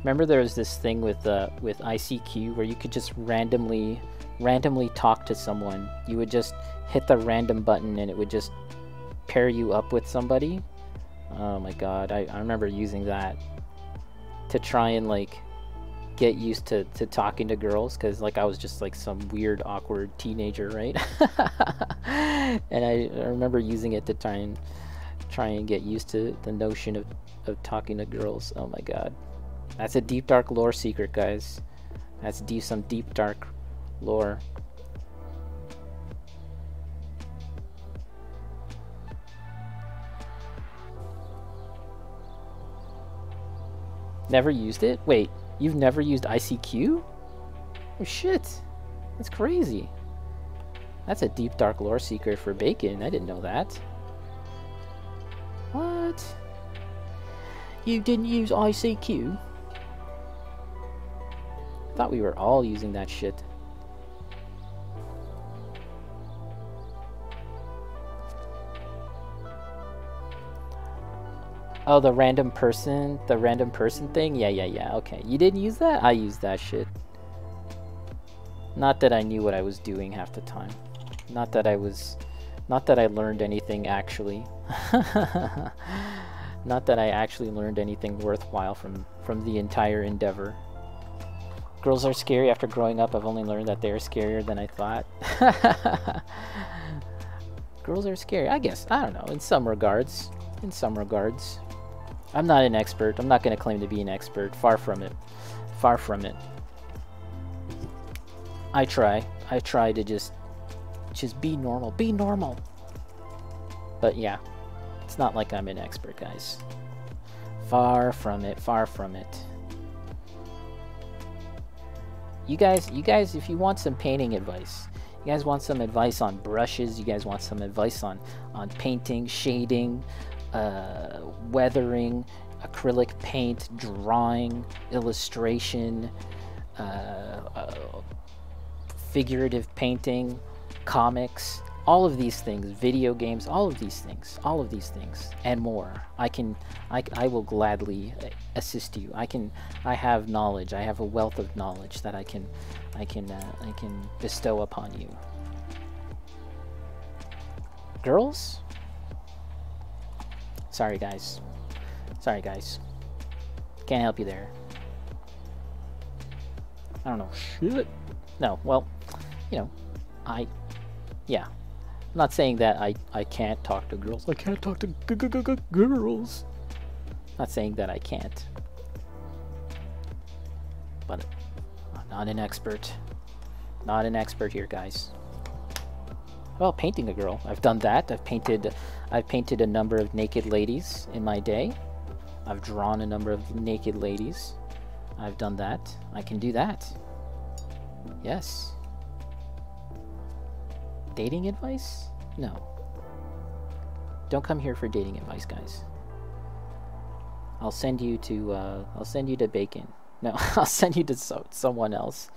Remember there was this thing with ICQ where you could just randomly talk to someone. You would just hit the random button and it would just pair you up with somebody. Oh my god, I remember using that to try and like get used to talking to girls, because like I was just like some weird awkward teenager, right? And I remember using it to try and get used to the notion of talking to girls. Oh my god, that's a deep dark lore secret, guys. That's some deep dark lore. Never used it? Wait, you've never used ICQ? Oh shit, that's crazy. That's a deep dark lore secret for Bacon. I didn't know that. What? You didn't use ICQ? I thought we were all using that shit. Oh, the random person thing? Yeah, okay. You didn't use that? I used that shit. Not that I knew what I was doing half the time. Not that I learned anything actually. Not that I actually learned anything worthwhile from the entire endeavor. Girls are scary. After growing up, I've only learned that they're scarier than I thought. Girls are scary, I guess. I don't know, in some regards. In some regards. I'm not an expert. I'm not going to claim to be an expert. Far from it. Far from it. I try to just be normal. Be normal. But yeah, it's not like I'm an expert, guys. Far from it. Far from it. You guys, if you want some painting advice, you guys want some advice on brushes, you guys want some advice on painting, shading, weathering, acrylic paint, drawing, illustration, figurative painting, comics, all of these things, video games, all of these things, and more. I will gladly assist you. I have knowledge. I have a wealth of knowledge that I can bestow upon you. Girls? Sorry guys. Sorry guys. Can't help you there. I don't know shit. No, well, you know, yeah. I'm not saying that I can't talk to girls. I can't talk to girls. Not saying that I can't. But I'm not an expert. Not an expert here, guys. Well, painting a girl. I've done that. I've painted a number of naked ladies in my day. I've drawn a number of naked ladies. I've done that. I can do that. Yes. Dating advice? No. Don't come here for dating advice, guys. I'll send you to Bacon. No, I'll send you to someone else.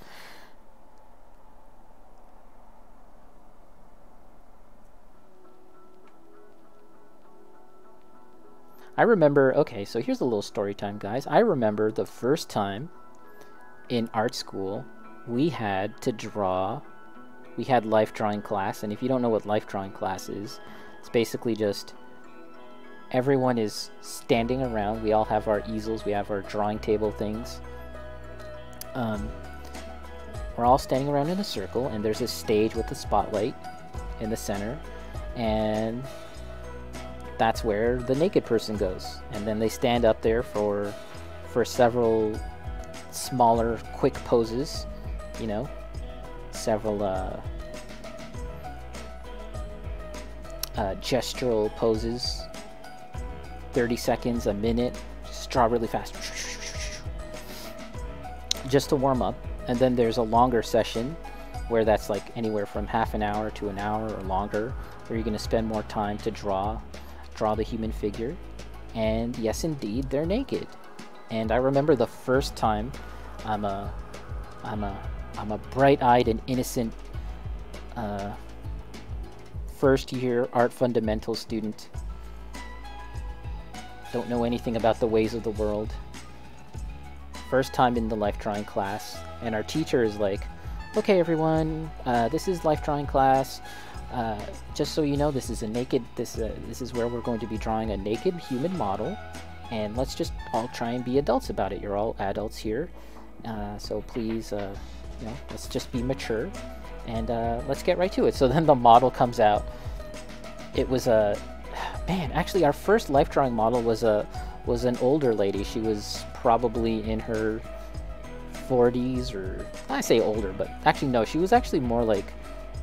I remember, okay, so here's a little story time, guys. I remember the first time in art school we had to draw. We had life drawing class, and if you don't know what life drawing class is, it's basically just everyone is standing around. We all have our easels, we have our drawing table things. We're all standing around in a circle, and there's a stage with a spotlight in the center, and that's where the naked person goes. And then they stand up there for several smaller, quick poses, you know. Several gestural poses, 30 seconds, a minute, just draw really fast, just to warm up. And then there's a longer session where that's like anywhere from half an hour to an hour or longer, where you're going to spend more time to draw the human figure. And yes, indeed, they're naked. And I remember the first time I'm a bright-eyed and innocent first-year art fundamentals student. Don't know anything about the ways of the world. first time in the life drawing class, and our teacher is like, okay everyone, this is life drawing class. Just so you know, this is this is where we're going to be drawing a naked human model, and let's just all try and be adults about it. You're all adults here, so please, you know, let's just be mature, and let's get right to it. So then the model comes out. It was man, actually our first life drawing model was an older lady. She was probably in her 40s, or I say older, but actually no, she was actually more like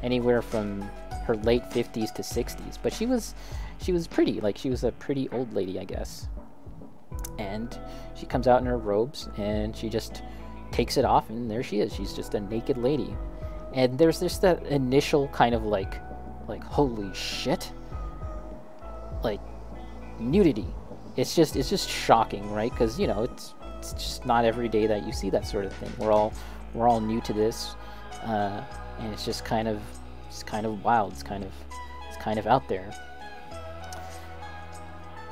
anywhere from her late 50s to 60s, but she was pretty, like she was a pretty old lady, I guess. And she comes out in her robes and she just takes it off, and there she is. She's just a naked lady. And there's just that initial kind of like holy shit, like nudity. It's just shocking, right? Because you know it's just not every day that you see that sort of thing. We're all new to this, and it's just kind of wild. It's kind of out there.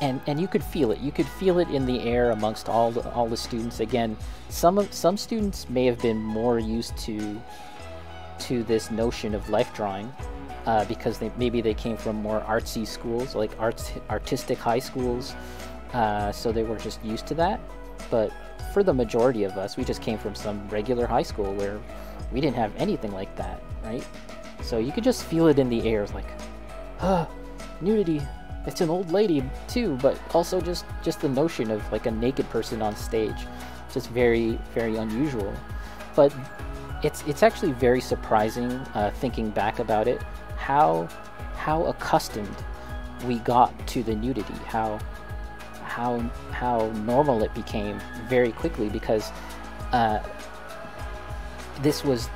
And you could feel it. You could feel it in the air amongst all the students. Again, some students may have been more used to this notion of life drawing, because maybe they came from more artsy schools, like artistic high schools, so they were just used to that. But for the majority of us, we just came from some regular high school where we didn't have anything like that, right? So you could just feel it in the air, like, nudity. It's an old lady too, but also just the notion of like a naked person on stage. It's just very, very unusual. But it's actually very surprising, thinking back about it, how accustomed we got to the nudity, how normal it became very quickly, because this was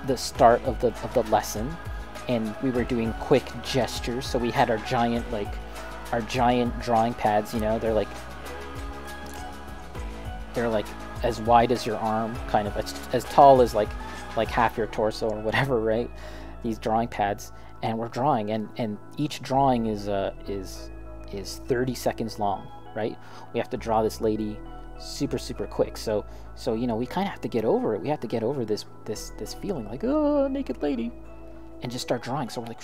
the start of the lesson, and we were doing quick gestures. So we had our giant drawing pads, you know, they're like as wide as your arm, kind of as tall as like half your torso or whatever, right? These drawing pads, and we're drawing, and each drawing is 30 seconds long, right? We have to draw this lady super quick. So you know, we kind of have to get over it. We have to get over this feeling like, oh, naked lady, and just start drawing. So we're like,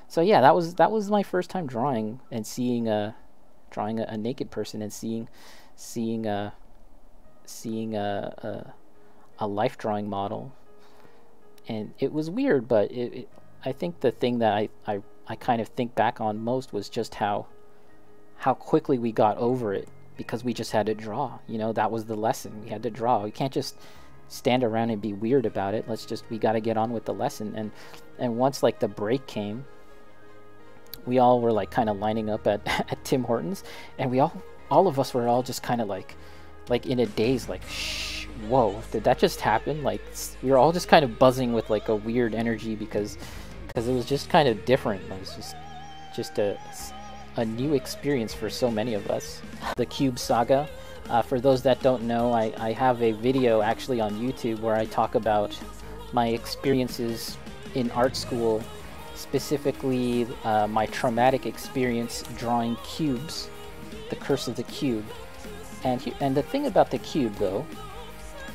so yeah, that was my first time drawing and seeing drawing a naked person, and seeing a life drawing model. And it was weird, but I think the thing that I kind of think back on most was just how quickly we got over it, because we just had to draw. You know, that was the lesson. We had to draw. We can't just stand around and be weird about it. We got to get on with the lesson. And once like the break came, we all were like kind of lining up at Tim Hortons, and all of us were all just kind of like in a daze, like, shh, whoa, did that just happen? Like, we were all just kind of buzzing with like a weird energy, because it was just kind of different. It was just a new experience for so many of us. The Cube Saga. For those that don't know, I have a video actually on YouTube where I talk about my experiences in art school, specifically my traumatic experience drawing cubes, the curse of the cube. And the thing about the cube, though,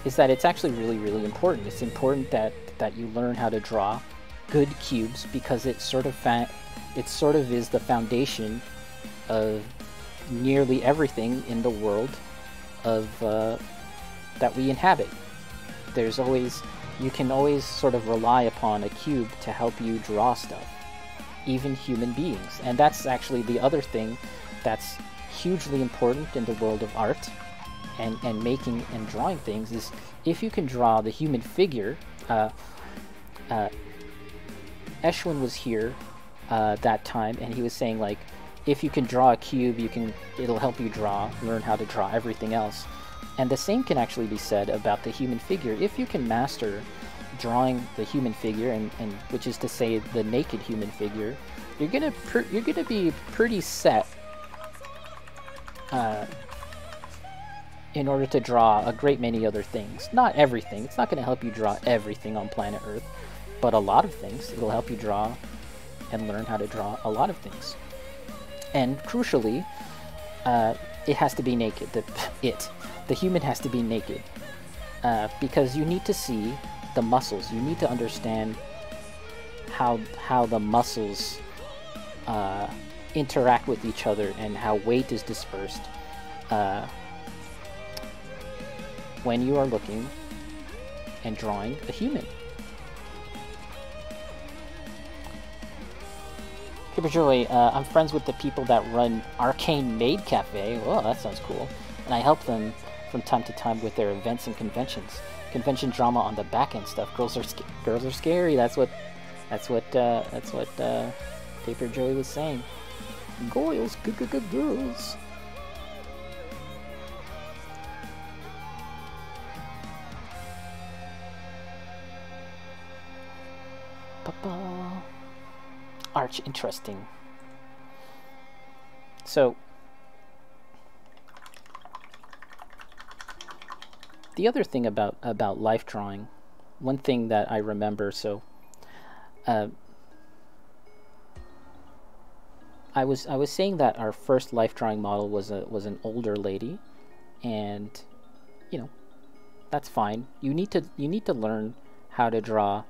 is that it's actually really important. It's important that you learn how to draw good cubes, because it sort of is the foundation of nearly everything in the world of that we inhabit. You can always sort of rely upon a cube to help you draw stuff, even human beings. And that's actually the other thing that's hugely important in the world of art and making and drawing things, is if you can draw the human figure. Eshwin was here that time, and he was saying, like, if you can draw a cube, it'll help you learn how to draw everything else. And the same can actually be said about the human figure. If you can master drawing the human figure, and which is to say the naked human figure, you're gonna be pretty set in order to draw a great many other things. Not everything. It's not going to help you draw everything on planet Earth, but a lot of things. It'll help you draw and learn how to draw a lot of things. And crucially, it has to be naked. the human has to be naked, because you need to see the muscles. You need to understand how the muscles interact with each other and how weight is dispersed when you are looking and drawing a human. Paper Joy, I'm friends with the people that run Arcane Maid Cafe. Oh, that sounds cool. And I help them from time to time with their events and conventions. Convention drama on the back end stuff. Girls are scary. That's what Paper Joey was saying. Girls, girls. Papa. Arch, interesting. So, the other thing about life drawing, one thing that I remember, so I was saying that our first life drawing model was an older lady, and you know, that's fine. You need to learn how to draw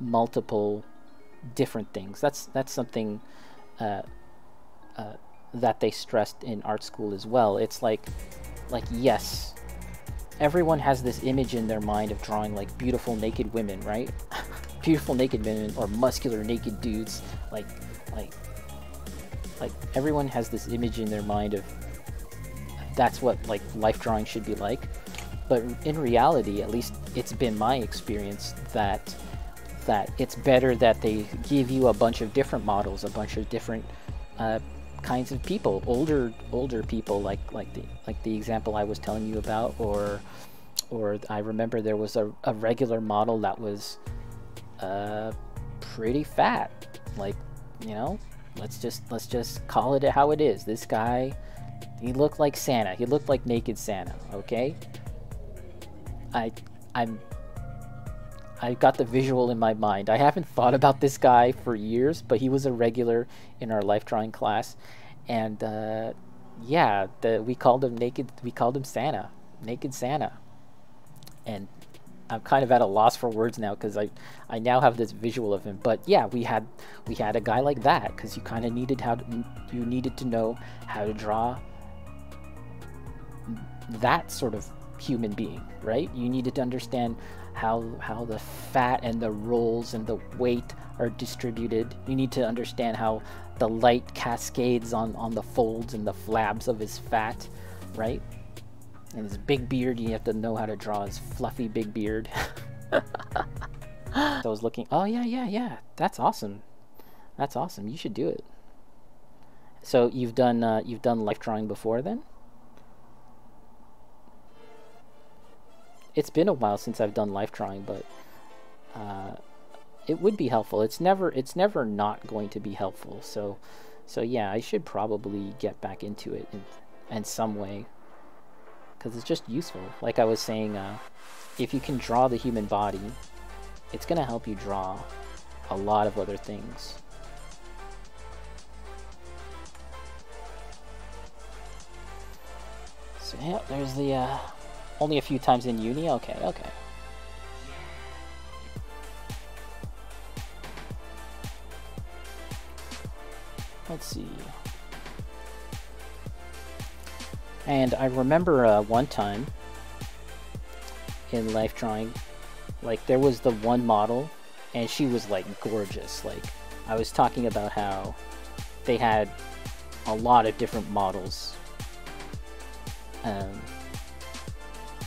multiple different things. That's something that they stressed in art school as well. It's like yes, everyone has this image in their mind of drawing like beautiful naked women, right? Beautiful naked women or muscular naked dudes. Like everyone has this image in their mind of that's what like life drawing should be like. But in reality, at least it's been my experience that it's better that they give you a bunch of different models, a bunch of different kinds of people, older people, like the example I was telling you about, or I remember there was a regular model that was pretty fat. Like, you know, let's just call it how it is. This guy, he looked like Santa. He looked like naked Santa. Okay, I got the visual in my mind. I haven't thought about this guy for years, but he was a regular in our life drawing class, and yeah, we called him naked. We called him Santa, naked Santa, and I'm kind of at a loss for words now because I now have this visual of him. But yeah, we had a guy like that because you kind of needed to know how to draw that sort of human being, right? You needed to understand how the fat and the rolls and the weight are distributed. You need to understand how the light cascades on the folds and the flabs of his fat, right? And his big beard, you have to know how to draw his fluffy big beard. So I was looking, oh yeah, that's awesome. That's awesome. You should do it. So you've done life drawing before then? It's been a while since I've done life drawing, but it would be helpful. It's never not going to be helpful. So yeah, I should probably get back into it in some way, because it's just useful. Like I was saying, if you can draw the human body, it's gonna help you draw a lot of other things. So yeah, there's the only a few times in uni. Okay. Let's see. And I remember one time in life drawing, like there was the one model, and she was like gorgeous. Like I was talking about how they had a lot of different models.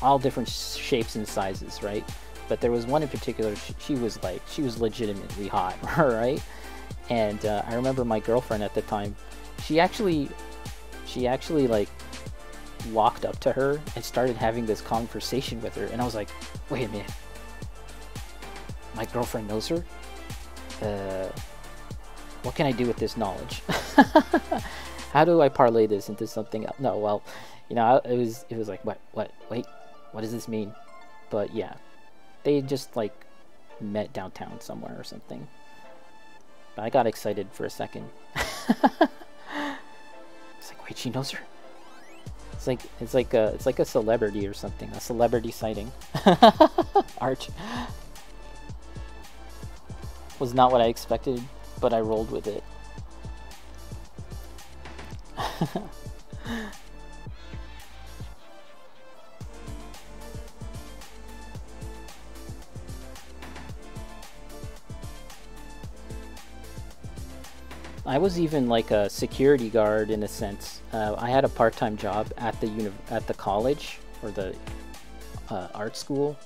All different shapes and sizes, right? But there was one in particular, she was legitimately hot, right? And I remember my girlfriend at the time, she actually like walked up to her and started having this conversation with her, and I was like, wait a minute, my girlfriend knows her? What can I do with this knowledge? How do I parlay this into something else? No, well, you know, it was like, wait, what does this mean? But yeah, they just like met downtown somewhere or something. But I got excited for a second. It's like, wait, she knows her? It's like a celebrity or something, a celebrity sighting. Art was not what I expected, but I rolled with it. I was even like a security guard in a sense. I had a part-time job at the college or the art school.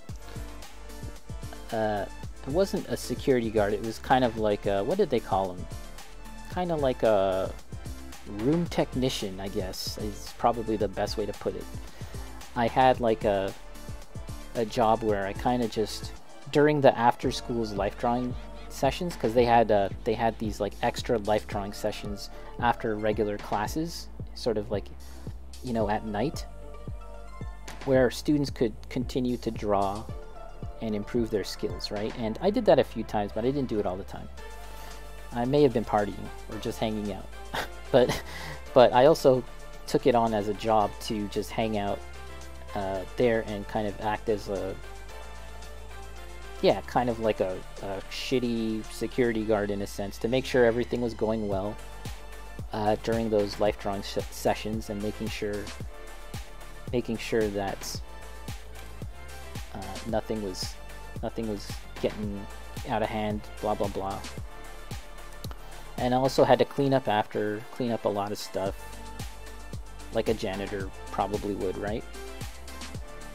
It wasn't a security guard. It was kind of like what did they call them? Kind of like a room technician, I guess, is probably the best way to put it. I had like a job where I kind of just during the after schools life drawing sessions, because they had these like extra life drawing sessions after regular classes, sort of like, you know, at night, where students could continue to draw and improve their skills, right? And I did that a few times, but I didn't do it all the time. I may have been partying or just hanging out, but I also took it on as a job to just hang out there and kind of act as a kind of like a shitty security guard in a sense, to make sure everything was going well during those life drawing sessions, and making sure that nothing was getting out of hand, blah blah blah. And I also had to clean up a lot of stuff, like a janitor probably would, right?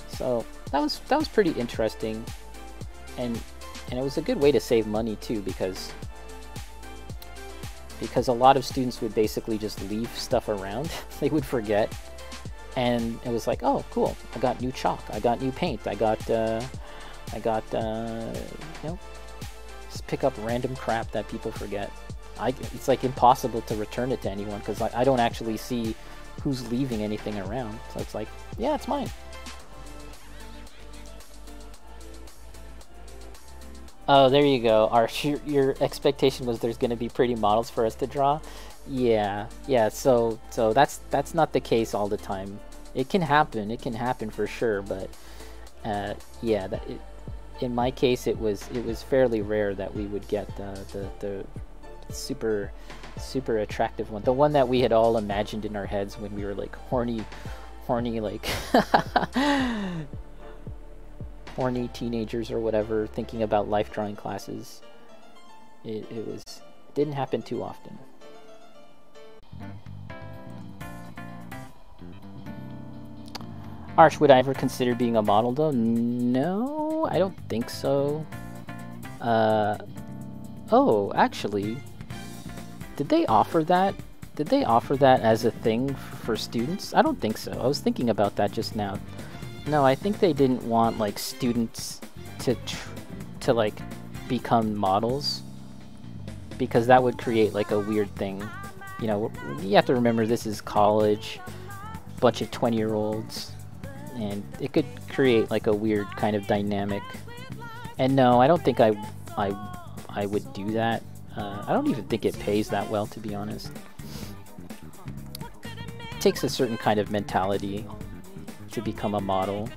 So that was pretty interesting. And it was a good way to save money too, because a lot of students would basically just leave stuff around. They would forget, and it was like, oh cool, I got new chalk, I got new paint, I got you know, just pick up random crap that people forget. It's like impossible to return it to anyone, because I don't actually see who's leaving anything around, so it's like, yeah, it's mine. Oh, there you go. Your expectation was there's going to be pretty models for us to draw. Yeah. So that's not the case all the time. It can happen for sure. But yeah, in my case, it was fairly rare that we would get the super attractive one, the one that we had all imagined in our heads when we were like horny like. Horny teenagers or whatever, thinking about life drawing classes. It didn't happen too often. Arch, would I ever consider being a model though? No, I don't think so. Oh, actually, did they offer that? Did they offer that as a thing for students? I don't think so. I was thinking about that just now. No, I think they didn't want like students to like become models, because that would create like a weird thing. You know, you have to remember this is college, bunch of 20-year-olds, and it could create like a weird kind of dynamic. And no, I don't think I would do that. I don't even think it pays that well, to be honest. It takes a certain kind of mentality to become a model.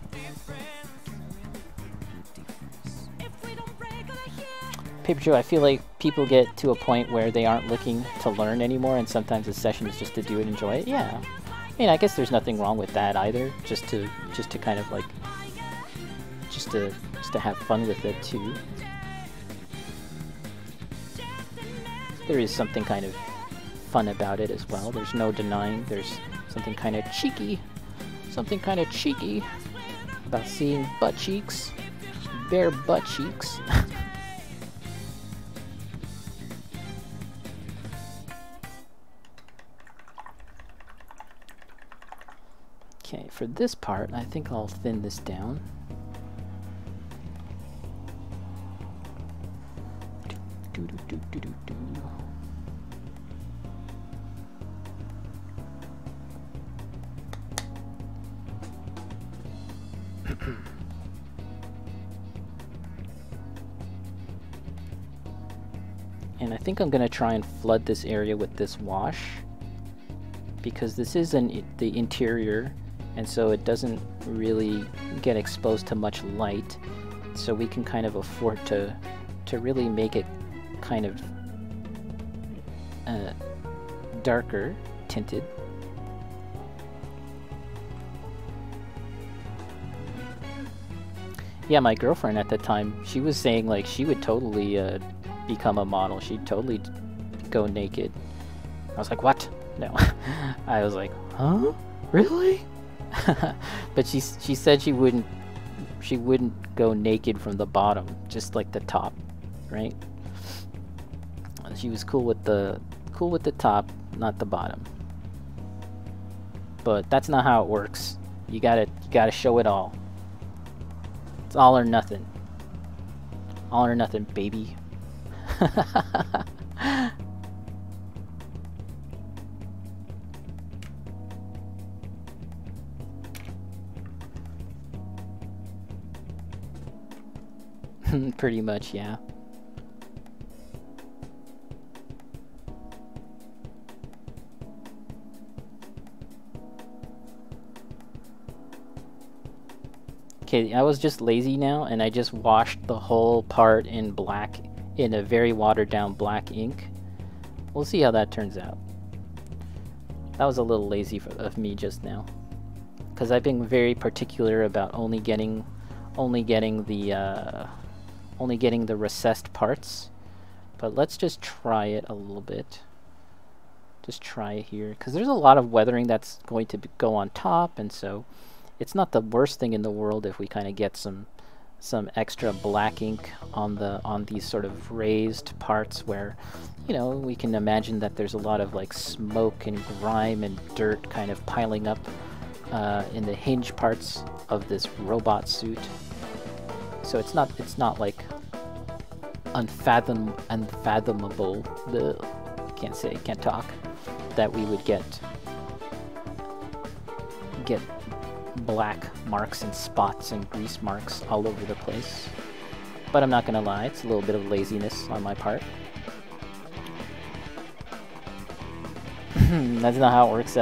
Paper Joe, I feel like people get to a point where they aren't looking to learn anymore, and sometimes the session is just to do it, enjoy it. Yeah, I mean, I guess there's nothing wrong with that either. Just to kind of like, just to have fun with it too. There is something kind of fun about it as well. There's no denying. There's something kind of cheeky about seeing butt cheeks, bare butt cheeks. Okay, for this part, I think I'll thin this down. And I think I'm going to try and flood this area with this wash, because this is the interior, and so it doesn't really get exposed to much light, so we can kind of afford to really make it kind of darker tinted. Yeah, my girlfriend at the time, she was saying like she would totally become a model. She'd totally go naked. I was like, what? No. I was like, huh? Really? But she said she wouldn't go naked from the bottom, just like the top, right? She was cool with the top, not the bottom. But that's not how it works. You gotta show it all. It's all or nothing. All or nothing, baby. Pretty much, yeah. Okay, I was just lazy now, and I just washed the whole part in black, in a very watered down black ink. We'll see how that turns out. That was a little lazy of me just now, because I've been very particular about only getting the recessed parts. But let's just try it a little bit. Just try it here, because there's a lot of weathering that's going to go on top, and so it's not the worst thing in the world if we kind of get some extra black ink on these sort of raised parts where, you know, we can imagine that there's a lot of like smoke and grime and dirt kind of piling up in the hinge parts of this robot suit. So it's not like unfathomable. Can't talk. That we would get black marks and spots and grease marks all over the place. But I'm not gonna lie, it's a little bit of laziness on my part. That's not how it works.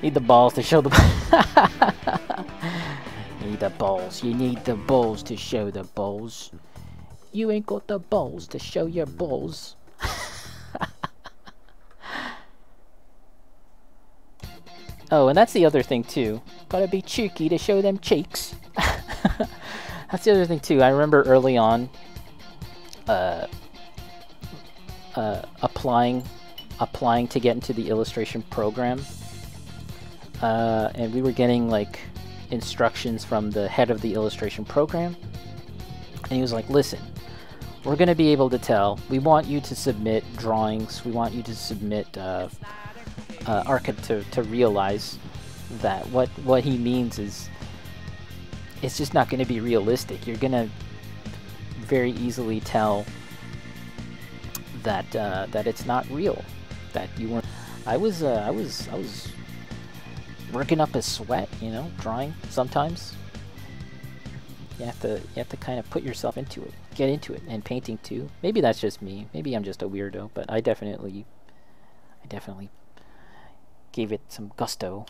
Need the balls to show the need the balls. You need the balls to show the balls. You ain't got the balls to show your balls. Oh, and that's the other thing too. Gotta be cheeky to show them cheeks. That's the other thing too. I remember early on applying to get into the illustration program, and we were getting like instructions from the head of the illustration program, and he was like, listen, we're gonna be able to tell. We want you to submit drawings. We want you to submit to realize that what he means is it's just not going to be realistic. You're going to very easily tell that that it's not real. That you weren't. I was working up a sweat, you know, drawing. Sometimes you have to kind of put yourself into it, get into it, and painting too. Maybe that's just me. Maybe I'm just a weirdo, but I definitely gave it some gusto.